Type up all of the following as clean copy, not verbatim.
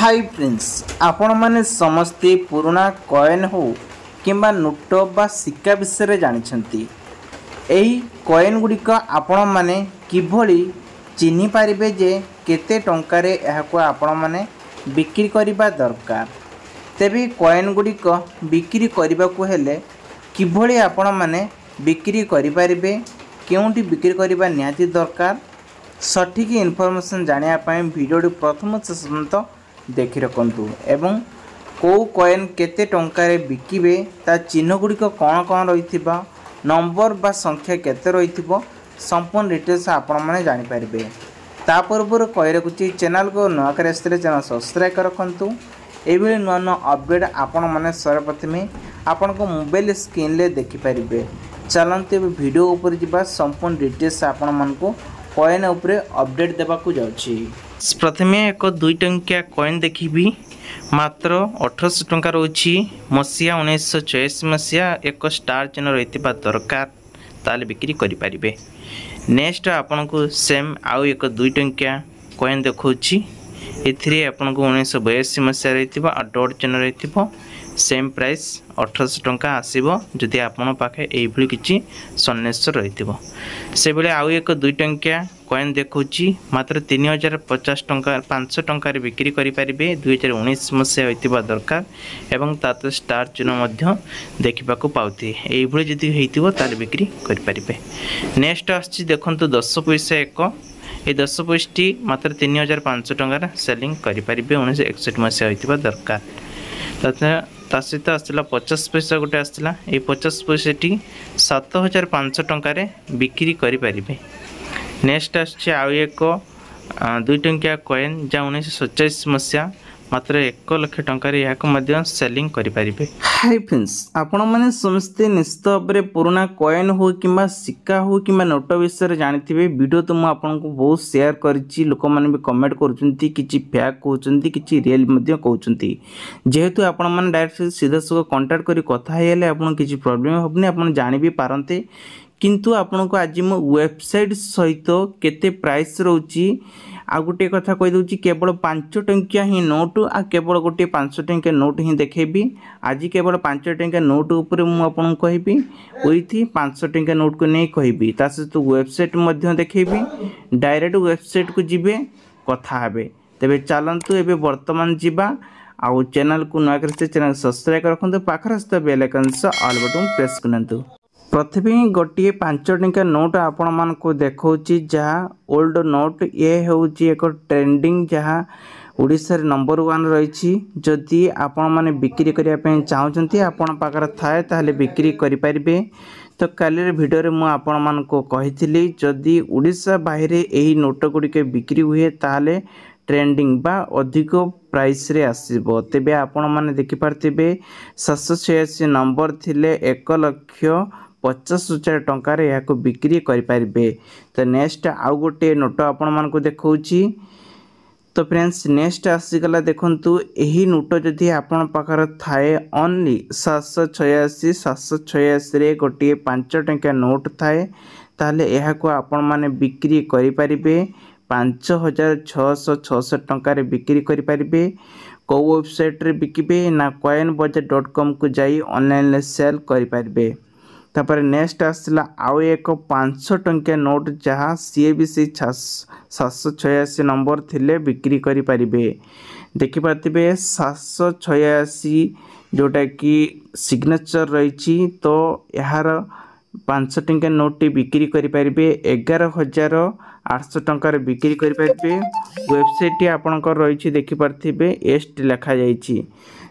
Hi friends आपण माने समस्ते पुराना कॉइन हो किंबा नोट बा सिक्का विषय जानिछंती। एही कॉइन गुड़िक आपण माने किभली चिन्हि पारिबे जे केते टंकारे एहाको आपण माने बिक्री करिबा दरकार। तेबे कॉइन गुड़िक बिक्री करबाकू हेले किभली आपण माने बिक्री करि पारिबे, केउंटी बिक्री करिबा निहाती दरकार, सठिक इनफॉरमेशन जानिया पाए वीडियो प्रथम से देखि रखंतु एवं को कॉइन केते टंकारे बिकिबे ता चिन्ह गुड़िक कौन कौन रही नंबर बा संख्या केते रही संपूर्ण डिटेल्स आपण मैंने जानीपारे। ता पूर्व कही रखुच्छी चैनल को नुआ कर चैनल सब्सक्राइब कर रखु। ये नुआ नुआ अपडेट आपण मैंने सर्वप्रथमे आपण को मोबाइल स्क्रीन ले देखिपारे। चलते वीडियो उपर जा संपूर्ण डिटेल्स आपण मन को कॉइन उपरे अपडेट देवाकू जाउछि। प्रथमे एक 2 टंकिया कॉइन देखिबी मात्र 1800 टंका रोची मसिया 1986 मसिया एक स्टार चिन्ह रही दरकार ताले बिक्री करि परिबे। नेक्स्ट आपन को सेम आउ एक 2 टंकिया कॉइन देखौछि। एथिरे आपन को 1982 मसिया रही डॉट चिन्ह रही सेम प्राइस 1800 टंका आसीबो जदि आपन पाखे एई भली किछि सन्नेश्वर रही से बेले आउ एक 2 टंकिया कॉइन देखौछि मात्र 3050 टंका 500 टंका रे बिक्री करि परिबे। 2019 मसिया होइतिबा दरकार एवं ताते स्टार चिन्ह मध्य देखिबा को पाउथि एई भली जदि हेइतिबो ताले बिक्री करि परिबे। नेक्स्ट आछि देखंतु 10 पैसा एक ए 10 पैसाटी मात्र 3500 टंका सेलिंग करि परिबे। 1961 मसिया होइतिबा दरकार ता सहित आसला 50 पैसा गोटे आसला ए 50 पैसाटी 7500 टंका रे बिक्री करि परिबे। नेक्स्ट आछे आउ एक 2 टंकिया कॉइन जा 1947 मसिया मात्र 1 लाख टंका रे याको मध्य सेलिंग करि परिबे। हाय फ्रेंड्स आपण माने समस्ते निश्चित भाबरे पुराना कॉइन हो किंबा सिक्का हो किंबा नोट विषय जानिथिबे। वीडियो तो मु आपन को बहुत शेयर करछि, लोक माने भी कमेंट करूचंती, किछि फेक कहउचंती, किछि रियल मध्य कहउचंती। जेहेतु आपण माने डायरेक्ट सीधा सो कांटेक्ट करी कथा हेले आपण किछि प्रॉब्लम होबनी, आपण जानि भी पारंते। किंतु आपण को आज मो वेबसाइट सहित केते प्राइस रहउची आ गोटे कथा कहि दउची केवल 5 टंकिया ही नोट आ केवल गोटे 500 टंकिया नोट ही देखेबी। आज केवल 5 टंकिया नोट ऊपर मु आपन कहबी ओइथि 500 टंकिया नोट को नै कहबी। ता से तो वेबसाइट मध्य देखेबी, डायरेक्ट वेबसाइट को जिबे कथा हेबे। तबे चलंतु एबे वर्तमान जिबा आ चैनल को नया करते चैनल सब्सक्राइब रखंतु, पाखर स्थ बेल आइकन से ऑल बटन प्रेस करनतु। प्रथमे गोटे 5 टंकिया नोट आपण मान को देखौची जहाँ ओल्ड नोट ये होची एक ट्रेंडिंग जहाँ ओडिसा रे नंबर 1 रही। जदि आपण माने बिक्री करिया पे चाहउचंती आपण पाकर थाए ताले बिक्री करि परिबे। तो काली रे वीडियो रे मु आपण मान को कहिथिली जदि ओडिसा बाहरे एही नोट गुडी के बिक्री हुए ताले ट्रेंडिंग बा अधिक प्राइस रे आसीबो। तेबे आपण माने देखि पारतिबे 786 नंबर थिले 1,50,000 टंका रे याको बिक्री करि परिबे। तो नेक्स्ट आउ गोटे नोट आपण मान को देखौची। तो फ्रेंड्स नेक्स्ट आसी गला देखंतु एही नोट जदि आपण पाखर थाए ओनली 786 रे गोटे 5 टंका नोट थाए ताले एहाको आपण माने बिक्री करि परिबे 5666 टंका रे बिक्री करि परिबे। को वेबसाइट रे बिकिबे ना coinbuzzer.com को जाई ऑनलाइन ले सेल करि परिबे। तापर नेक्स्ट आसला आउ एक 500 टंकिया नोट जहाँ सी भी से 786 नंबर थिले बिक्री करि परिबे। देखि पातिबे 786 जोटा कि सिग्नेचर रही। तो यार 500 टंकिया नोट बिक्री करि परिबे 11,800 टंका रे बिक्री करि परिबे। वेबसाइट आपनकर रही देखि पारथिबे एस्ट लिखा जाईची।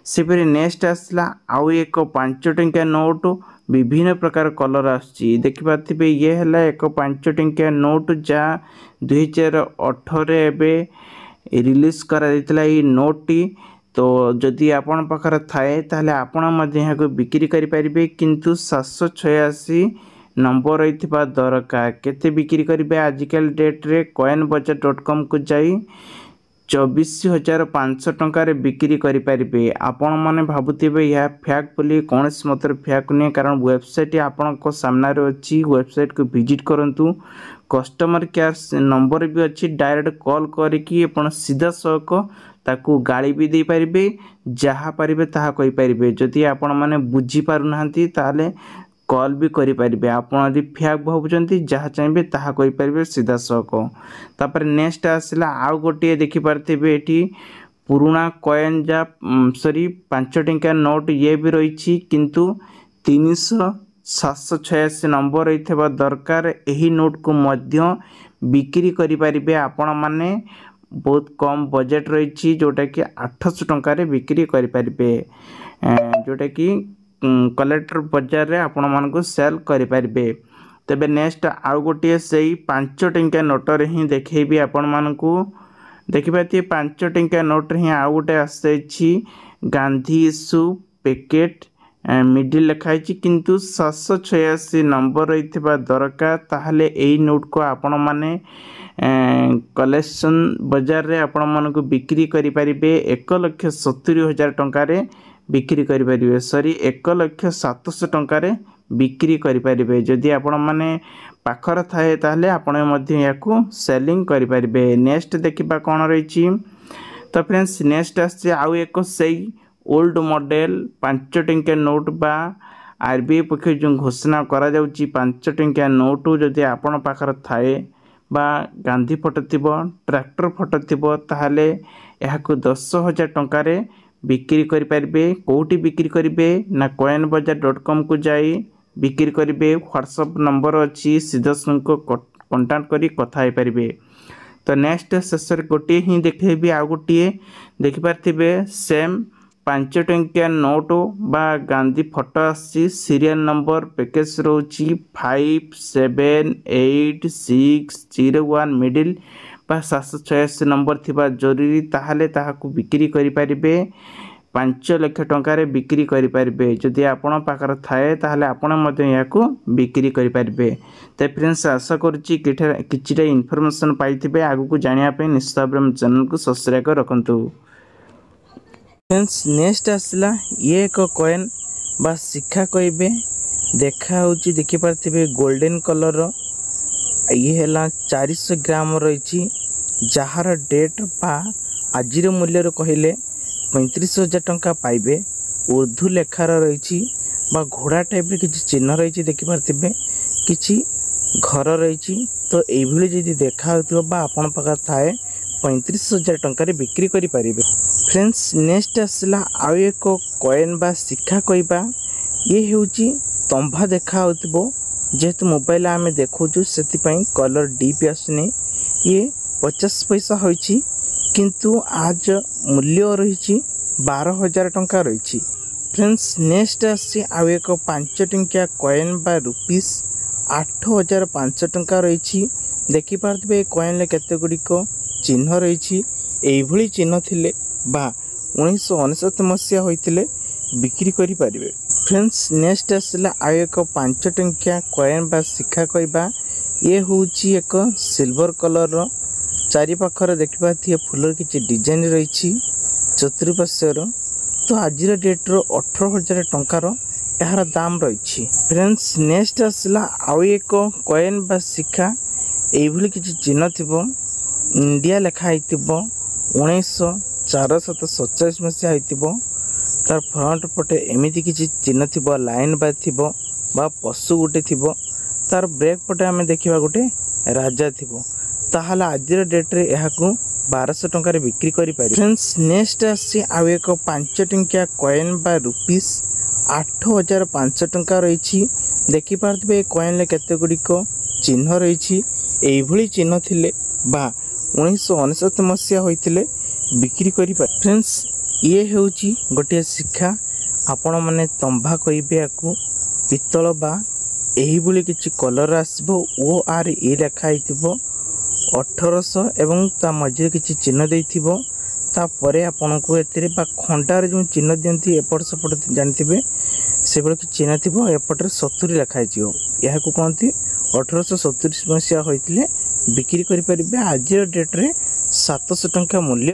सेपरे नेक्स्ट आसला आउ एक 5 टंकिया नोट विभिन्न प्रकार कलर आछि देखि पारथिबे। ये हला एक 5 टंकिया नोट जा 2018 एबे रिलीज करा दितला ई नोट टी। तो जदि आपण पाखर थाए ताले आपण मध्ये यहाँ को बिक्री करि परिबे। किंतु 786 नंबर रहितबा दरकार केते बिक्री करिबे आजिकल डेट रे coinbuzzer.com को जाई 24,500 टंका रे बिक्री करि परिबे। आपण माने भाबुथिबे या फेक बोली कोनस मतलब फेक नै, कारण वेबसाइट आपण को सामना रे अछि। वेबसाइट को विजिट करंतु, कस्टमर केयर नंबर भी अछि, डायरेक्ट कॉल करिकि आपण सीधा सक ताकू गाड़ी भी दे पारिबे जहाँ पारिबे ताहा कहि पारिबे जदि आपण माने बुझी पारु नाहंती ताले कॉल भी करि पारिबे आपण यदि फेक भाबुचंती जहाँ चाहिए ताहा कहि पारिबे सीधा सक तापर नेक्स्ट आसला आउ गोटे देखि पारथिबे एठी पुराना कॉइन जा सॉरी 5 टंका नोट ये भी रही किंतु 300-786 नंबर रही दरकार यही नोट को मध्य बिक्री करि पारिबे आपण माने बहुत कम बजेट रही जोटा कि 800 टंकार बिक्री करि पारिबे जोटा कि कलेक्टर बाजार रे आपण मानको सेल करि पारिबे। तबे नेक्स्ट आउ गोटे सही 5 टंका नोट रे ही देखैबी आपण मानको देखिए 5 टंका नोट रे आउ गोटे आसी गांधी इशू पैकेट मिडिल लिखाई किंतु 786 नंबर रही दरकार ताहले एई नोट को आपण माने कलेक्शन बाजार रे आपण मानको बिक्री करि पारिबे 1,70,000 टंका बिक्री करि पारिबे सॉरी 1,07,000 टंका बिक्री करि पारिबे जदि आपण माने पाखर थाए ताहले आपण मध्ये याकू सेलिंग करि पारिबे। नेक्स्ट देखिबा कोन रही तो फ्रेंड्स नेक्स्ट आसे आउ एक सही ओल्ड मॉडल 5 टंका नोट बा आरबीआई पक्ष जो घोषणा करा जाउची 5 टंका नोट जदि आपण पाखर थाए बा गांधी फोटो थिबो ट्रैक्टर फोटो थिबो ताहले याकू 10,000 टंका बिक्री करि पारिबे कोठी बिक्री करिबे ना coinbazaar.com को जाई बिक्री करिबे व्हाट्सएप नंबर अच्छी सीधा को कांटेक्ट करी कथा हो पारिबे। तो नेक्स्ट शेष गोटे ही देखेबी आ गोटे देखि पारथिबे सेम 5 टंका नोट बा गांधी फोटो आसी सीरियल नंबर पैकेज रोची 578601 मिडिल बा 786 नंबर थिबा जरूरी ताहले ताहाकू बिक्री करि पारिबे 5 लाख टंका बिक्री करि पारिबे जदि आपण पाखर थाए ताहले आपण मध्ये याकू बिक्री करि पारिबे। तो फ्रेंड्स आशा करूची किछिटा इन्फॉर्मेशन पाइथिबे आगु को जानिया पे निश्चित भाव चैनल को सब्सक्राइब कर रखंतु। फ्रेंड्स नेक्स्ट आसला ये एक कॉइन बा सिक्का कहबे देखा होची देखि पारथिबे गोल्डन कलर ये है 400 ग्राम रही जार डेट बा आज मूल्य कहले 35,000 टंका पाइबे उर्दू लेखार रही बा घोड़ा टाइप किसी चिन्ह रही देखिपारे किसी घर रही तो ये जदि देखा बा आपण पाखर थाए 35,000 टंका बिक्री करि पारिबे। फ्रेंड्स नेक्स्ट आसला आउ एक कॉइन बा सिक्का कहबा ये होची तंभा देखा होतिबो जेहेतु मोबाइल आम देखु से कलर डीप आसुनी ये 50 पैसा होइछि किंतु आज मूल्य रही 12,000 टंका रही। फ्रेंड्स नेक्स्ट आसी आउ एक 5 टंकिया कॉइन बा रुपीस 8,500 टंका रही देखिपारे कॉइन केते गुड़िक चिन्ह रही यही चिन्ह थिले बा 1969 मसीहा होइतिले बिक्री करि पारिबे। फ्रेंड्स नेक्स्ट आसला आउ एक 5 टंकिया कॉइन बा सिक्का कहबा ये होची एक सिल्वर कलर चारि पाखर देखिबा थी फुलर किछि डिजाइन रही चतुर्पार्श्वर तो आज डेट रो 18,000 टंकार यार दाम रही। फ्रेंड्स नेक्स्ट आसला आउ एक कॉइन बा सिक्का यही किछि चिन्ह थिबो इंडिया लेखा होइतिबो 1947 मसीहा होइतिबो तार फ्रंट पटे एमिति किछि चिन्ह थिबो लाइन बा थिबो बा पशु गोटे थिबो तार ब्रेक पटे आमे देखिबा गोटे राजा थिबो ताहला आज डेट रे एहाकू 1200 टंका बिक्री करि पारि। फ्रेंड्स नेक्स्ट आसी आउ एक 5 टंकिया कॉइन बा रुपीस 8,500 टंका रही देखिपारे कॉइन केते गुड़िक चिन्ह रही यही चिन्ह थिले बा 1969 मसीहा होइतिले बिक्री करि पारि। फ्रेंड्स ये होची गोटे सिक्का आपण माने तंभा कहबे याकू पितल बा एही बुली किछि कलर आसबो ORE लेखा हिथिबो 1800 एवं ता मझे किछि चिन्ह देइथिबो तापरे आपण को एतिरे बा खंडार जो चिन्ह दियंती एपट सपट जानथिबे से बळ कि चिन्ह थिबो एपटर 70 लेखा हिथिबो याकू कहंती 1870 मसीहा होइतिले बिक्री करि परिबे आज डेट रे 700 टंका मूल्य।